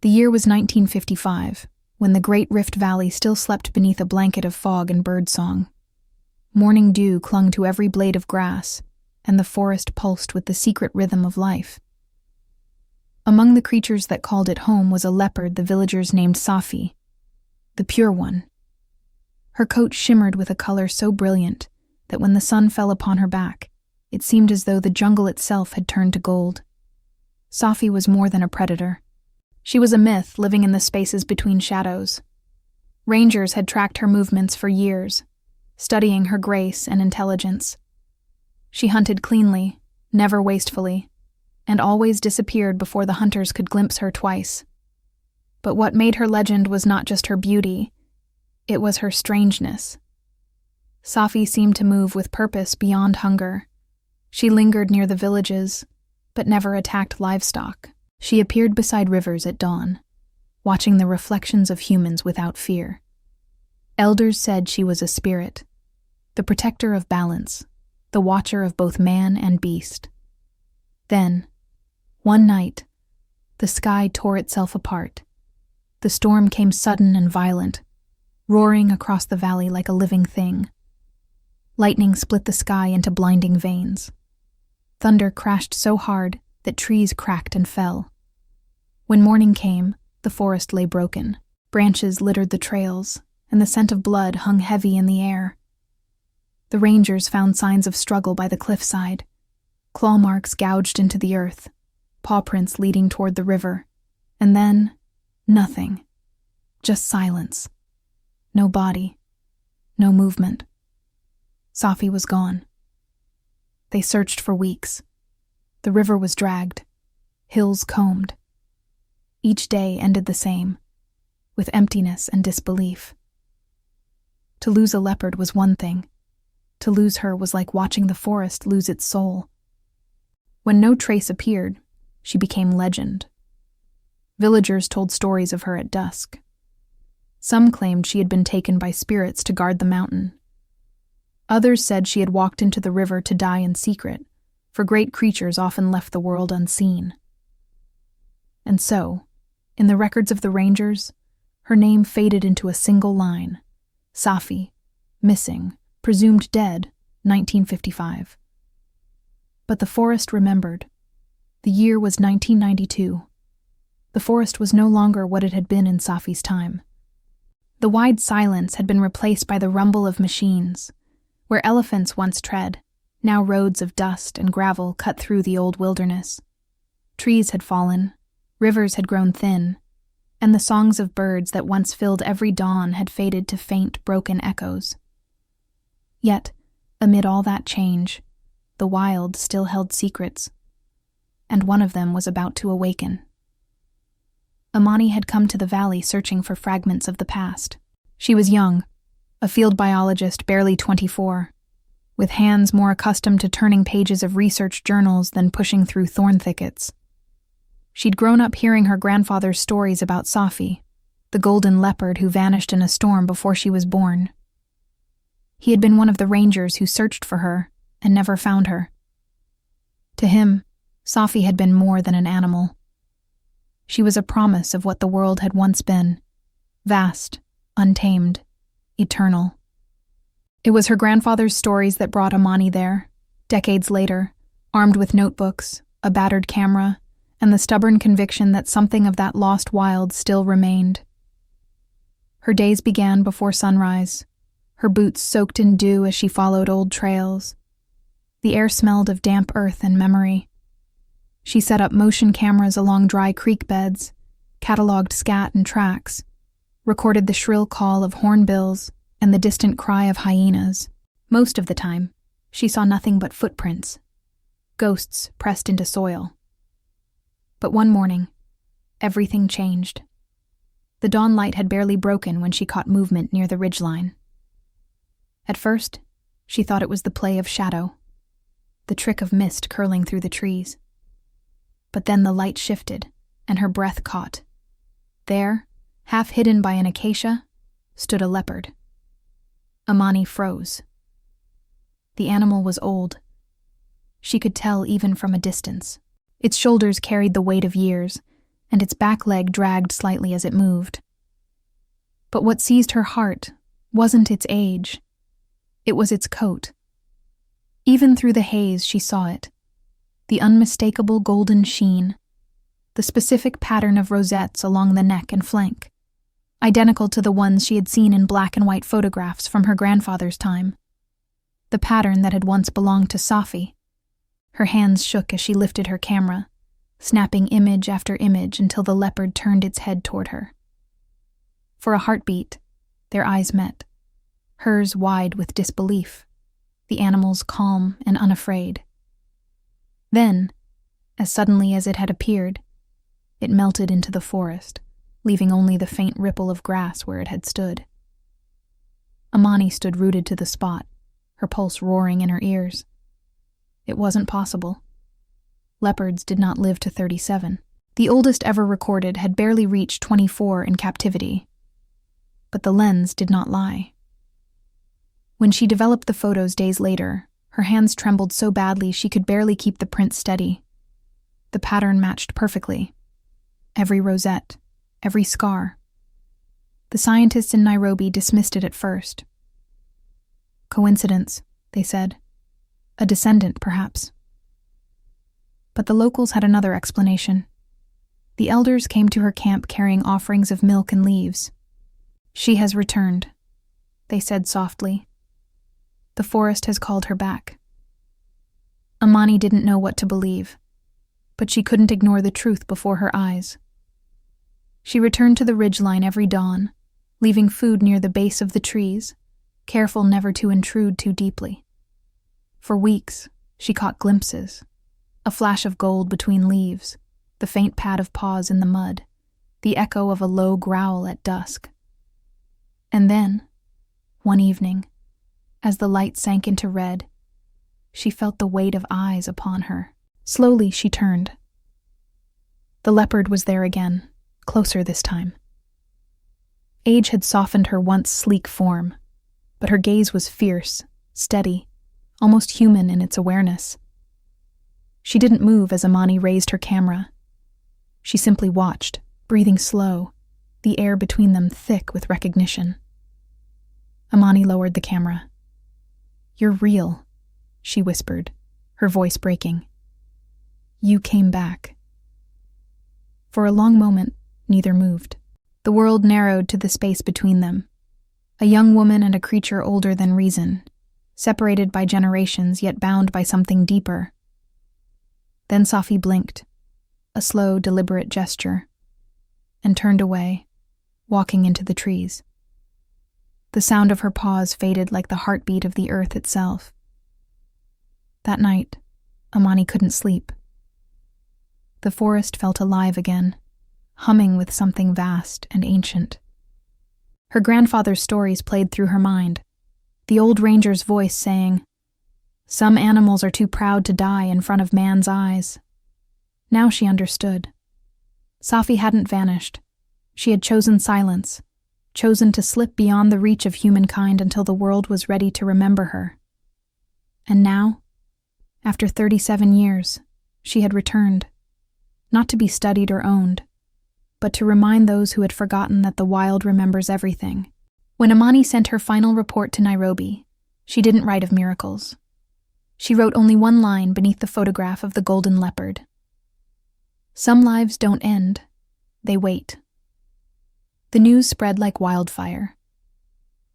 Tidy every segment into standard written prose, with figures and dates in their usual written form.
The year was 1955, when the Great Rift Valley still slept beneath a blanket of fog and birdsong. Morning dew clung to every blade of grass, and the forest pulsed with the secret rhythm of life. Among the creatures that called it home was a leopard the villagers named Safi, the pure one. Her coat shimmered with a color so brilliant that when the sun fell upon her back, it seemed as though the jungle itself had turned to gold. Safi was more than a predator. She was a myth living in the spaces between shadows. Rangers had tracked her movements for years, studying her grace and intelligence. She hunted cleanly, never wastefully, and always disappeared before the hunters could glimpse her twice. But what made her legend was not just her beauty, it was her strangeness. Safi seemed to move with purpose beyond hunger. She lingered near the villages, but never attacked livestock. She appeared beside rivers at dawn, watching the reflections of humans without fear. Elders said she was a spirit, the protector of balance, the watcher of both man and beast. Then, one night, the sky tore itself apart. The storm came sudden and violent, roaring across the valley like a living thing. Lightning split the sky into blinding veins. Thunder crashed so hard that trees cracked and fell. When morning came, the forest lay broken. Branches littered the trails, and the scent of blood hung heavy in the air. The rangers found signs of struggle by the cliffside, claw marks gouged into the earth, paw prints leading toward the river, and then, nothing. Just silence. No body. No movement. Safi was gone. They searched for weeks. The river was dragged, hills combed. Each day ended the same, with emptiness and disbelief. To lose a leopard was one thing. To lose her was like watching the forest lose its soul. When no trace appeared, she became legend. Villagers told stories of her at dusk. Some claimed she had been taken by spirits to guard the mountain. Others said she had walked into the river to die in secret, for great creatures often left the world unseen. And so, in the records of the rangers, her name faded into a single line: Safi, missing, presumed dead, 1955. But the forest remembered. The year was 1992. The forest was no longer what it had been in Safi's time. The wide silence had been replaced by the rumble of machines. Where elephants once tread, now roads of dust and gravel cut through the old wilderness. Trees had fallen, rivers had grown thin, and the songs of birds that once filled every dawn had faded to faint, broken echoes. Yet, amid all that change, the wild still held secrets, and one of them was about to awaken. Amani had come to the valley searching for fragments of the past. She was young, a field biologist barely 24, with hands more accustomed to turning pages of research journals than pushing through thorn thickets. She'd grown up hearing her grandfather's stories about Safi, the golden leopard who vanished in a storm before she was born. He had been one of the rangers who searched for her and never found her. To him, Safi had been more than an animal. She was a promise of what the world had once been: vast, untamed, eternal. It was her grandfather's stories that brought Amani there, decades later, armed with notebooks, a battered camera, and the stubborn conviction that something of that lost wild still remained. Her days began before sunrise, her boots soaked in dew as she followed old trails. The air smelled of damp earth and memory. She set up motion cameras along dry creek beds, cataloged scat and tracks, recorded the shrill call of hornbills and the distant cry of hyenas. Most of the time, she saw nothing but footprints, ghosts pressed into soil. But one morning, everything changed. The dawn light had barely broken when she caught movement near the ridgeline. At first, she thought it was the play of shadow, the trick of mist curling through the trees. But then the light shifted, and her breath caught. There, half hidden by an acacia, stood a leopard. Amani froze. The animal was old. She could tell even from a distance. Its shoulders carried the weight of years, and its back leg dragged slightly as it moved. But what seized her heart wasn't its age. It was its coat. Even through the haze, she saw it. The unmistakable golden sheen, the specific pattern of rosettes along the neck and flank, identical to the ones she had seen in black and white photographs from her grandfather's time. The pattern that had once belonged to Safi. Her hands shook as she lifted her camera, snapping image after image until the leopard turned its head toward her. For a heartbeat, their eyes met, hers wide with disbelief, the animal's calm and unafraid. Then, as suddenly as it had appeared, it melted into the forest, leaving only the faint ripple of grass where it had stood. Amani stood rooted to the spot, her pulse roaring in her ears. It wasn't possible. Leopards did not live to 37. The oldest ever recorded had barely reached 24 in captivity. But the lens did not lie. When she developed the photos days later, her hands trembled so badly she could barely keep the print steady. The pattern matched perfectly. Every rosette, every scar. The scientists in Nairobi dismissed it at first. Coincidence, they said. A descendant, perhaps. But the locals had another explanation. The elders came to her camp carrying offerings of milk and leaves. "She has returned," they said softly. "The forest has called her back." Amani didn't know what to believe, but she couldn't ignore the truth before her eyes. She returned to the ridgeline every dawn, leaving food near the base of the trees, careful never to intrude too deeply. For weeks, she caught glimpses, a flash of gold between leaves, the faint pad of paws in the mud, the echo of a low growl at dusk. And then, one evening, as the light sank into red, she felt the weight of eyes upon her. Slowly, she turned. The leopard was there again, closer this time. Age had softened her once sleek form, but her gaze was fierce, steady, almost human in its awareness. She didn't move as Amani raised her camera. She simply watched, breathing slow, the air between them thick with recognition. Amani lowered the camera. "You're real," she whispered, her voice breaking. "You came back." For a long moment, neither moved. The world narrowed to the space between them. A young woman and a creature older than reason, separated by generations yet bound by something deeper. Then Safi blinked, a slow, deliberate gesture, and turned away, walking into the trees. The sound of her paws faded like the heartbeat of the earth itself. That night, Amani couldn't sleep. The forest felt alive again, humming with something vast and ancient. Her grandfather's stories played through her mind, the old ranger's voice saying, "Some animals are too proud to die in front of man's eyes." Now she understood. Safi hadn't vanished. She had chosen silence, chosen to slip beyond the reach of humankind until the world was ready to remember her. And now, after 37 years, she had returned, not to be studied or owned, but to remind those who had forgotten that the wild remembers everything. When Amani sent her final report to Nairobi, she didn't write of miracles. She wrote only one line beneath the photograph of the golden leopard. "Some lives don't end, they wait." The news spread like wildfire.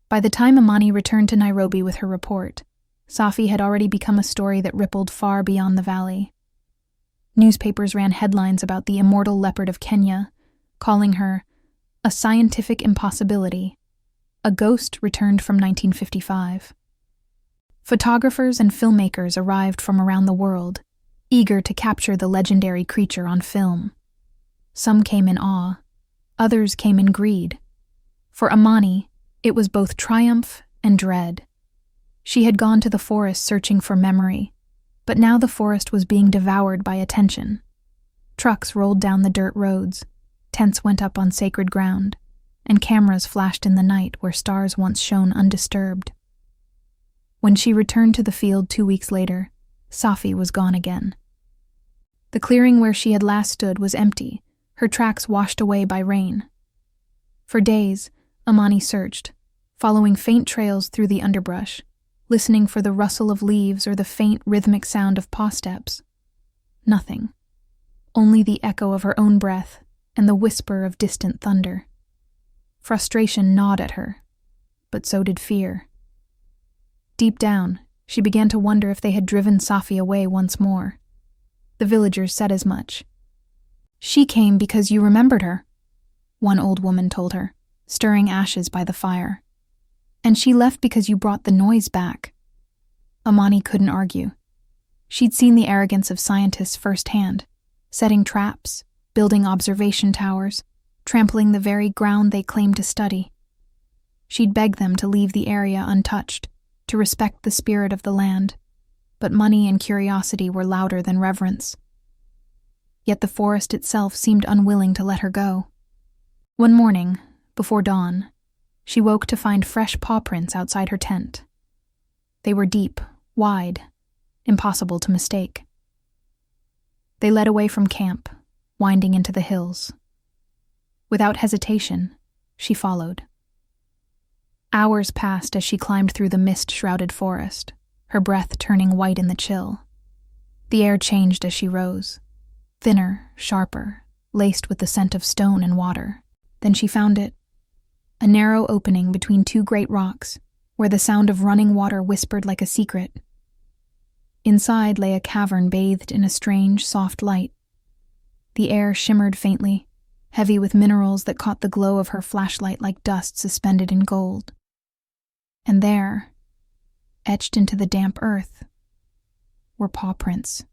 By the time Amani returned to Nairobi with her report, Safi had already become a story that rippled far beyond the valley. Newspapers ran headlines about the immortal leopard of Kenya, calling her a scientific impossibility, a ghost returned from 1955. Photographers and filmmakers arrived from around the world, eager to capture the legendary creature on film. Some came in awe, others came in greed. For Amani, it was both triumph and dread. She had gone to the forest searching for memory, but now the forest was being devoured by attention. Trucks rolled down the dirt roads, tents went up on sacred ground, and cameras flashed in the night where stars once shone undisturbed. When she returned to the field 2 weeks later, Safi was gone again. The clearing where she had last stood was empty, her tracks washed away by rain. For days, Amani searched, following faint trails through the underbrush, listening for the rustle of leaves or the faint rhythmic sound of paw steps. Nothing. Only the echo of her own breath and the whisper of distant thunder. Frustration gnawed at her, but so did fear. Deep down, she began to wonder if they had driven Safi away once more. The villagers said as much. "She came because you remembered her," one old woman told her, stirring ashes by the fire. "And she left because you brought the noise back." Amani couldn't argue. She'd seen the arrogance of scientists firsthand, setting traps, building observation towers, trampling the very ground they claimed to study. She'd begged them to leave the area untouched, to respect the spirit of the land, but money and curiosity were louder than reverence. Yet the forest itself seemed unwilling to let her go. One morning, before dawn, she woke to find fresh paw prints outside her tent. They were deep, wide, impossible to mistake. They led away from camp, winding into the hills. Without hesitation, she followed. Hours passed as she climbed through the mist-shrouded forest, her breath turning white in the chill. The air changed as she rose, thinner, sharper, laced with the scent of stone and water. Then she found it, a narrow opening between two great rocks, where the sound of running water whispered like a secret. Inside lay a cavern bathed in a strange, soft light. The air shimmered faintly, heavy with minerals that caught the glow of her flashlight like dust suspended in gold. And there, etched into the damp earth, were paw prints.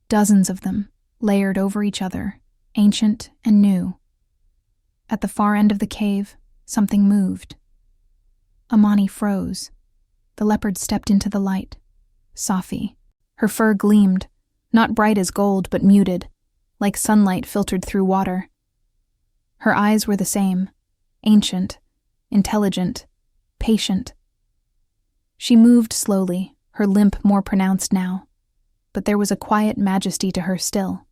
Dozens of them, layered over each other, ancient and new. At the far end of the cave, something moved. Amani froze. The leopard stepped into the light. Safi. Her fur gleamed, not bright as gold but muted, like sunlight filtered through water. Her eyes were the same, ancient, intelligent, patient. She moved slowly, her limp more pronounced now, but there was a quiet majesty to her still.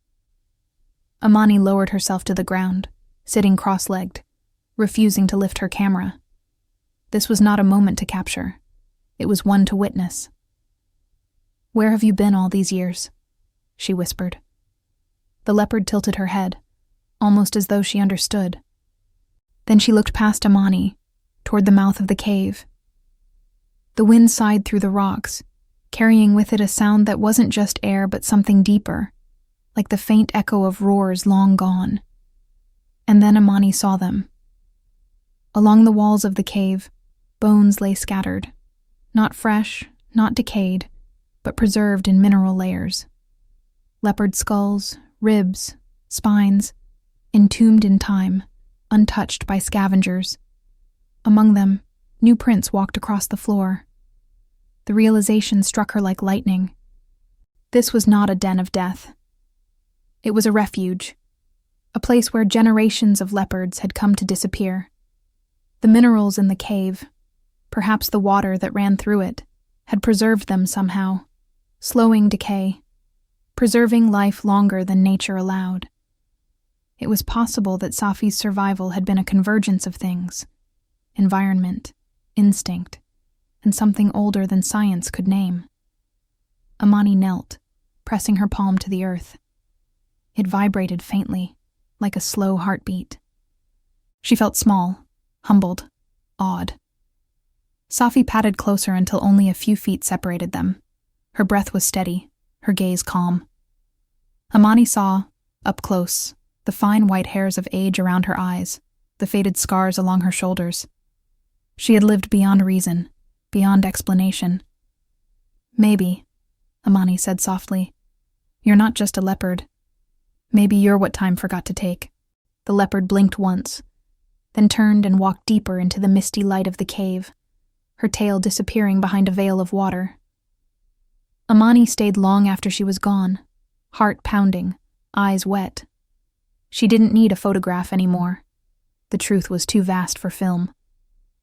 Amani lowered herself to the ground, sitting cross-legged, refusing to lift her camera. This was not a moment to capture. It was one to witness. "Where have you been all these years?" she whispered. The leopard tilted her head, almost as though she understood. Then she looked past Amani, toward the mouth of the cave. The wind sighed through the rocks, carrying with it a sound that wasn't just air but something deeper, like the faint echo of roars long gone. And then Amani saw them. Along the walls of the cave, bones lay scattered, not fresh, not decayed, but preserved in mineral layers. Leopard skulls, ribs, spines, entombed in time, untouched by scavengers. Among them, new prints walked across the floor. The realization struck her like lightning. This was not a den of death. It was a refuge, a place where generations of leopards had come to disappear. The minerals in the cave, perhaps the water that ran through it, had preserved them somehow, slowing decay, preserving life longer than nature allowed. It was possible that Safi's survival had been a convergence of things: environment, instinct, and something older than science could name. Amani knelt, pressing her palm to the earth. It vibrated faintly, like a slow heartbeat. She felt small, humbled, awed. Safi padded closer until only a few feet separated them. Her breath was steady, her gaze calm. Amani saw, up close, the fine white hairs of age around her eyes, the faded scars along her shoulders. She had lived beyond reason, beyond explanation. "Maybe," Amani said softly, "you're not just a leopard. Maybe you're what time forgot to take." The leopard blinked once, then turned and walked deeper into the misty light of the cave, her tail disappearing behind a veil of water. Amani stayed long after she was gone, heart pounding, eyes wet. She didn't need a photograph anymore. The truth was too vast for film.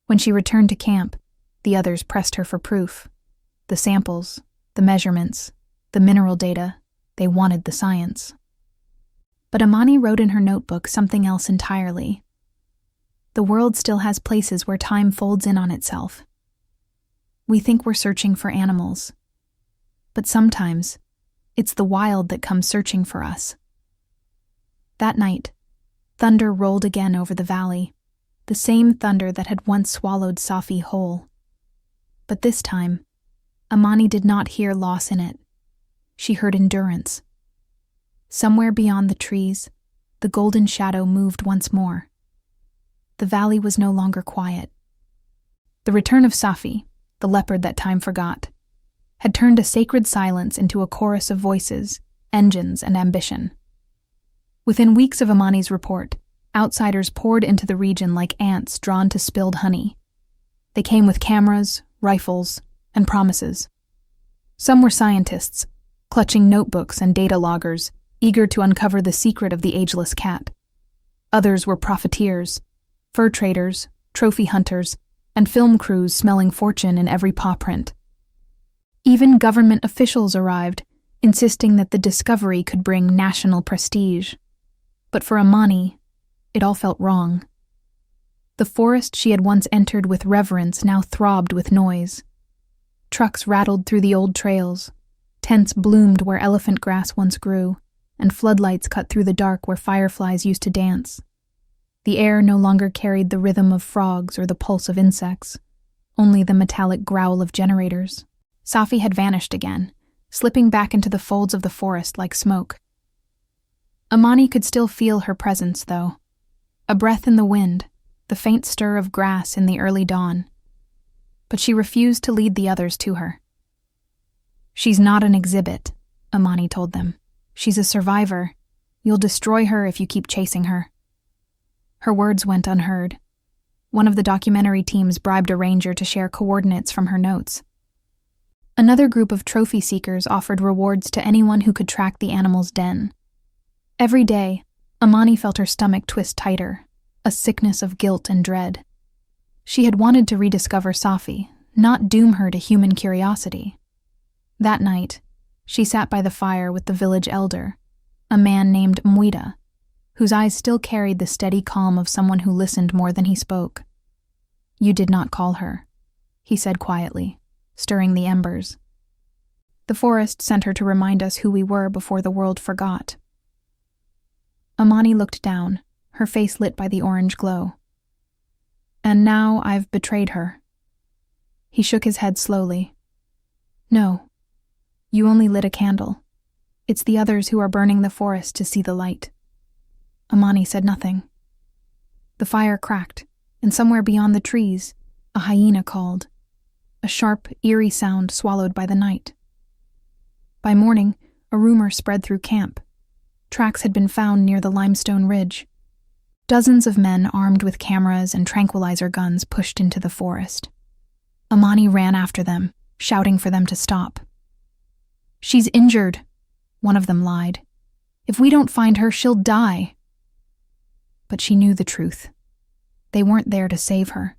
When she returned to camp, the others pressed her for proof. The samples, the measurements, the mineral data, they wanted the science. But Amani wrote in her notebook something else entirely. The world still has places where time folds in on itself. We think we're searching for animals, but sometimes it's the wild that comes searching for us. That night, thunder rolled again over the valley, the same thunder that had once swallowed Safi whole. But this time, Amani did not hear loss in it. She heard endurance. Somewhere beyond the trees, the golden shadow moved once more. The valley was no longer quiet. The return of Safi, the leopard that time forgot, had turned a sacred silence into a chorus of voices, engines, and ambition. Within weeks of Amani's report, outsiders poured into the region like ants drawn to spilled honey. They came with cameras, rifles, and promises. Some were scientists, clutching notebooks and data loggers, eager to uncover the secret of the ageless cat. Others were profiteers, fur traders, trophy hunters, and film crews smelling fortune in every paw print. Even government officials arrived, insisting that the discovery could bring national prestige. But for Amani, it all felt wrong. The forest she had once entered with reverence now throbbed with noise. Trucks rattled through the old trails, tents bloomed where elephant grass once grew, and floodlights cut through the dark where fireflies used to dance. The air no longer carried the rhythm of frogs or the pulse of insects, only the metallic growl of generators. Safi had vanished again, slipping back into the folds of the forest like smoke. Amani could still feel her presence, though. A breath in the wind, the faint stir of grass in the early dawn. But she refused to lead the others to her. "She's not an exhibit," Amani told them. "She's a survivor. You'll destroy her if you keep chasing her." Her words went unheard. One of the documentary teams bribed a ranger to share coordinates from her notes. Another group of trophy seekers offered rewards to anyone who could track the animal's den. Every day, Amani felt her stomach twist tighter, a sickness of guilt and dread. She had wanted to rediscover Safi, not doom her to human curiosity. That night, she sat by the fire with the village elder, a man named Mwida, whose eyes still carried the steady calm of someone who listened more than he spoke. "You did not call her," he said quietly, stirring the embers. "The forest sent her to remind us who we were before the world forgot." Amani looked down, her face lit by the orange glow. "And now I've betrayed her." He shook his head slowly. "No, you only lit a candle. It's the others who are burning the forest to see the light." Amani said nothing. The fire cracked, and somewhere beyond the trees, a hyena called, a sharp, eerie sound swallowed by the night. By morning, a rumor spread through camp. Tracks had been found near the limestone ridge. Dozens of men armed with cameras and tranquilizer guns pushed into the forest. Amani ran after them, shouting for them to stop. "She's injured," one of them lied. "If we don't find her, she'll die." But she knew the truth. They weren't there to save her.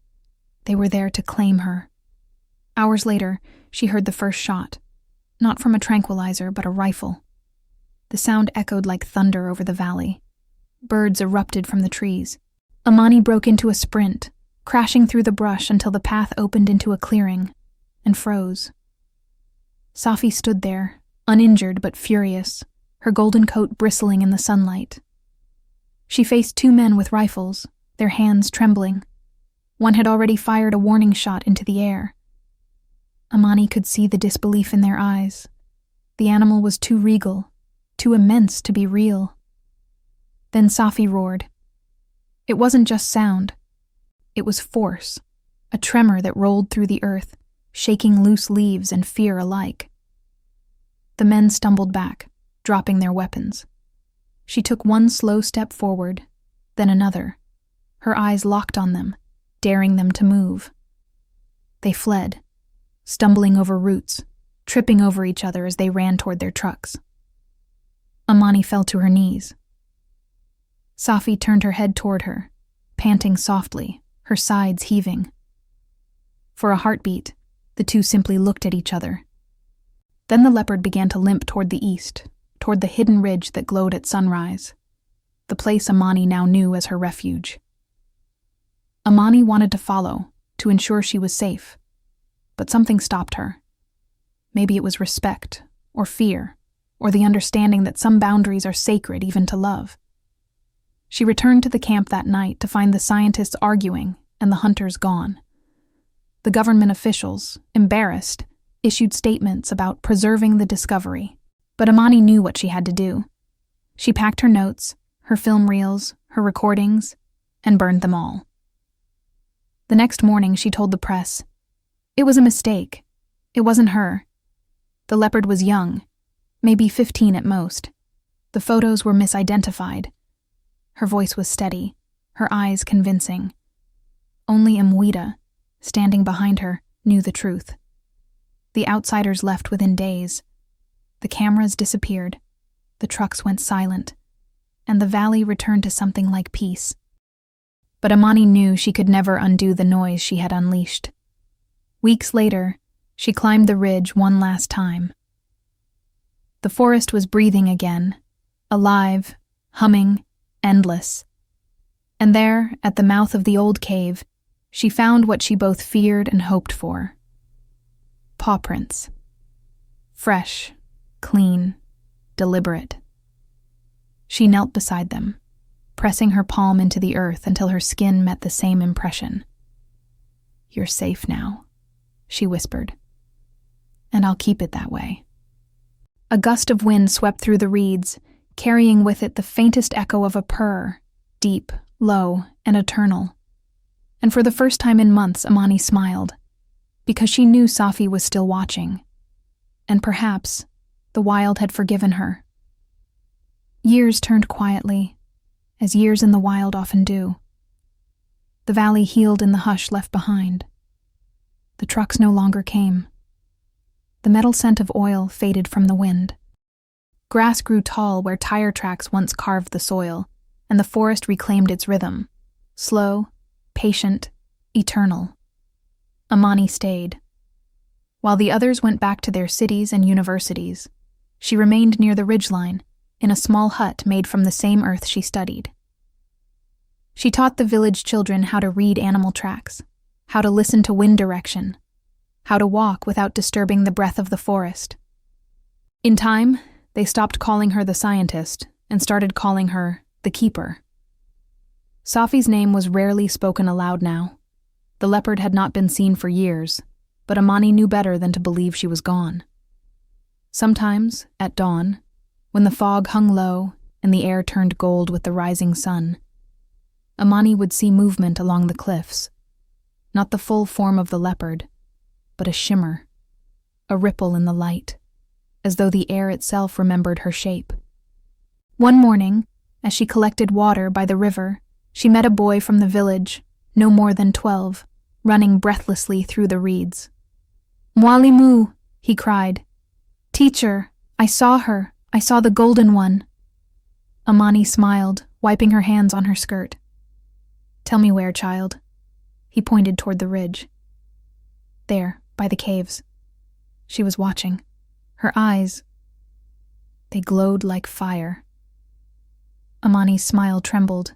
They were there to claim her. Hours later, she heard the first shot, not from a tranquilizer, but a rifle. The sound echoed like thunder over the valley. Birds erupted from the trees. Amani broke into a sprint, crashing through the brush until the path opened into a clearing, and froze. Safi stood there, uninjured but furious, her golden coat bristling in the sunlight. She faced two men with rifles, their hands trembling. One had already fired a warning shot into the air. Amani could see the disbelief in their eyes. The animal was too regal, too immense to be real. Then Safi roared. It wasn't just sound. It was force, a tremor that rolled through the earth, shaking loose leaves and fear alike. The men stumbled back, dropping their weapons. She took one slow step forward, then another, her eyes locked on them, daring them to move. They fled, stumbling over roots, tripping over each other as they ran toward their trucks. Amani fell to her knees. Safi turned her head toward her, panting softly, her sides heaving. For a heartbeat, the two simply looked at each other. Then the leopard began to limp toward the east, toward the hidden ridge that glowed at sunrise. the place Amani now knew as her refuge. Amani wanted to follow, to ensure she was safe, but something stopped her. Maybe it was respect, or fear, or the understanding that some boundaries are sacred even to love. She returned to the camp that night to find the scientists arguing and the hunters gone. The government officials, embarrassed, issued statements about preserving the discovery, but Amani knew what she had to do. She packed her notes, her film reels, her recordings, and burned them all. The next morning she told the press, "It was a mistake. It wasn't her. The leopard was young, maybe 15 at most. The photos were misidentified." Her voice was steady, her eyes convincing. Only Mwida, standing behind her, knew the truth. The outsiders left within days. The cameras disappeared, the trucks went silent, and the valley returned to something like peace. But Amani knew she could never undo the noise she had unleashed. Weeks later, she climbed the ridge one last time. The forest was breathing again, alive, humming, endless. And there, at the mouth of the old cave, she found what she both feared and hoped for. Paw prints. Fresh, clean, deliberate. She knelt beside them, pressing her palm into the earth until her skin met the same impression. "You're safe now," she whispered. "And I'll keep it that way." A gust of wind swept through the reeds, carrying with it the faintest echo of a purr, deep, low, and eternal. And for the first time in months, Amani smiled, because she knew Safi was still watching. And perhaps the wild had forgiven her. Years turned quietly, as years in the wild often do. The valley healed in the hush left behind. The trucks no longer came. The metal scent of oil faded from the wind. Grass grew tall where tire tracks once carved the soil, and the forest reclaimed its rhythm, slow, patient, eternal. Amani stayed. While the others went back to their cities and universities, she remained near the ridgeline, in a small hut made from the same earth she studied. She taught the village children how to read animal tracks, how to listen to wind direction, how to walk without disturbing the breath of the forest. In time, they stopped calling her the scientist and started calling her the keeper. Safi's name was rarely spoken aloud now. The leopard had not been seen for years, but Amani knew better than to believe she was gone. Sometimes, at dawn, when the fog hung low and the air turned gold with the rising sun, Amani would see movement along the cliffs, not the full form of the leopard, but a shimmer, a ripple in the light, as though the air itself remembered her shape. One morning, as she collected water by the river, she met a boy from the village, no more than 12, running breathlessly through the reeds. "Mwalimu," he cried. "Teacher, I saw her. I saw the golden one." Amani smiled, wiping her hands on her skirt. "Tell me where, child." He pointed toward the ridge. There, by the caves. She was watching. Her eyes, they glowed like fire. Amani's smile trembled.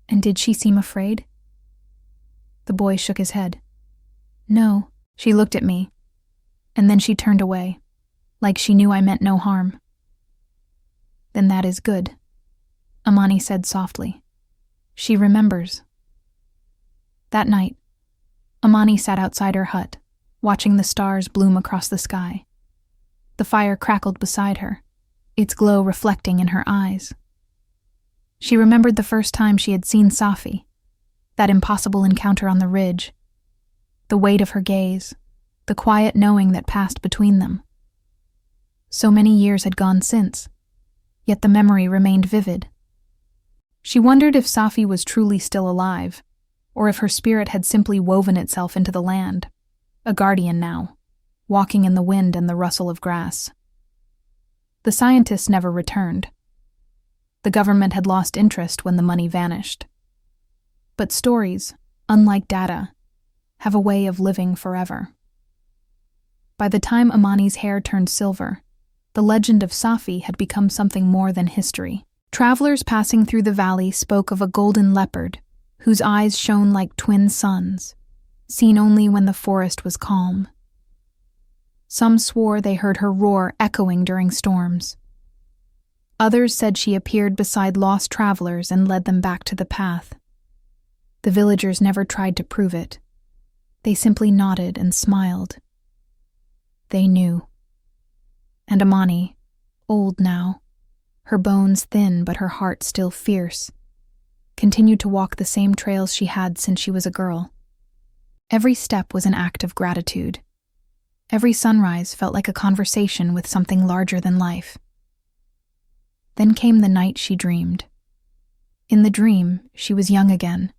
"And did she seem afraid?" The boy shook his head. "No." She looked at me, and then she turned away, like she knew I meant no harm. "Then that is good," Amani said softly. "She remembers." That night, Amani sat outside her hut, watching the stars bloom across the sky. The fire crackled beside her, its glow reflecting in her eyes. She remembered the first time she had seen Safi, that impossible encounter on the ridge, the weight of her gaze, the quiet knowing that passed between them. So many years had gone since, yet the memory remained vivid. She wondered if Safi was truly still alive, or if her spirit had simply woven itself into the land, a guardian now, walking in the wind and the rustle of grass. The scientists never returned. The government had lost interest when the money vanished. But stories, unlike data, have a way of living forever. By the time Amani's hair turned silver, the legend of Safi had become something more than history. Travelers passing through the valley spoke of a golden leopard, whose eyes shone like twin suns, seen only when the forest was calm. Some swore they heard her roar echoing during storms. Others said she appeared beside lost travelers and led them back to the path. The villagers never tried to prove it. They simply nodded and smiled. They knew. And Amani, old now, her bones thin but her heart still fierce, continued to walk the same trails she had since she was a girl. Every step was an act of gratitude. Every sunrise felt like a conversation with something larger than life. Then came the night she dreamed. In the dream, she was young again,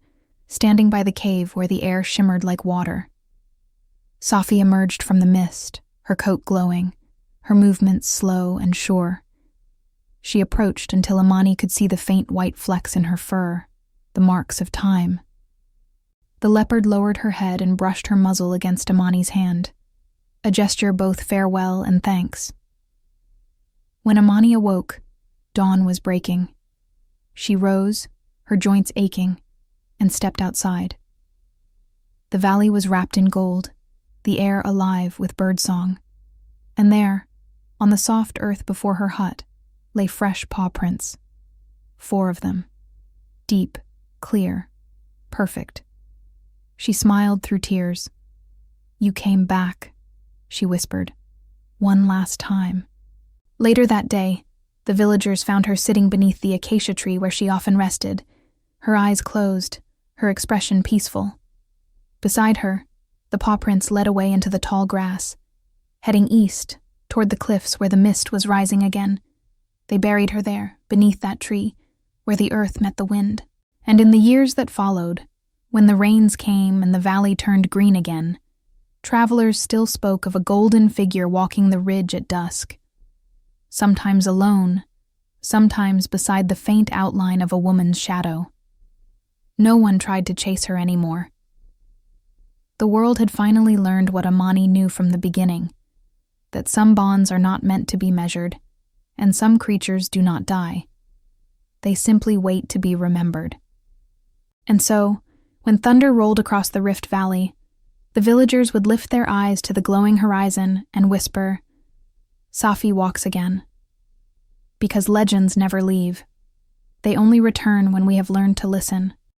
standing by the cave where the air shimmered like water. Safi emerged from the mist, her coat glowing, her movements slow and sure. She approached until Amani could see the faint white flecks in her fur, the marks of time. The leopard lowered her head and brushed her muzzle against Amani's hand, a gesture both farewell and thanks. When Amani awoke, dawn was breaking. She rose, her joints aching, and stepped outside. The valley was wrapped in gold, the air alive with birdsong, and there, on the soft earth before her hut, lay fresh paw prints. 4 of them. Deep, clear, perfect. She smiled through tears. "You came back," she whispered. "One last time." Later that day, the villagers found her sitting beneath the acacia tree where she often rested, her eyes closed, her expression peaceful. Beside her, the paw prints led away into the tall grass, heading east, toward the cliffs where the mist was rising again. They buried her there, beneath that tree, where the earth met the wind. And in the years that followed, when the rains came and the valley turned green again, travelers still spoke of a golden figure walking the ridge at dusk. Sometimes alone, sometimes beside the faint outline of a woman's shadow. No one tried to chase her anymore. The world had finally learned what Amani knew from the beginning, that some bonds are not meant to be measured, and some creatures do not die. They simply wait to be remembered. And so, when thunder rolled across the Rift Valley, the villagers would lift their eyes to the glowing horizon and whisper, "Safi walks again." Because legends never leave. They only return when we have learned to listen.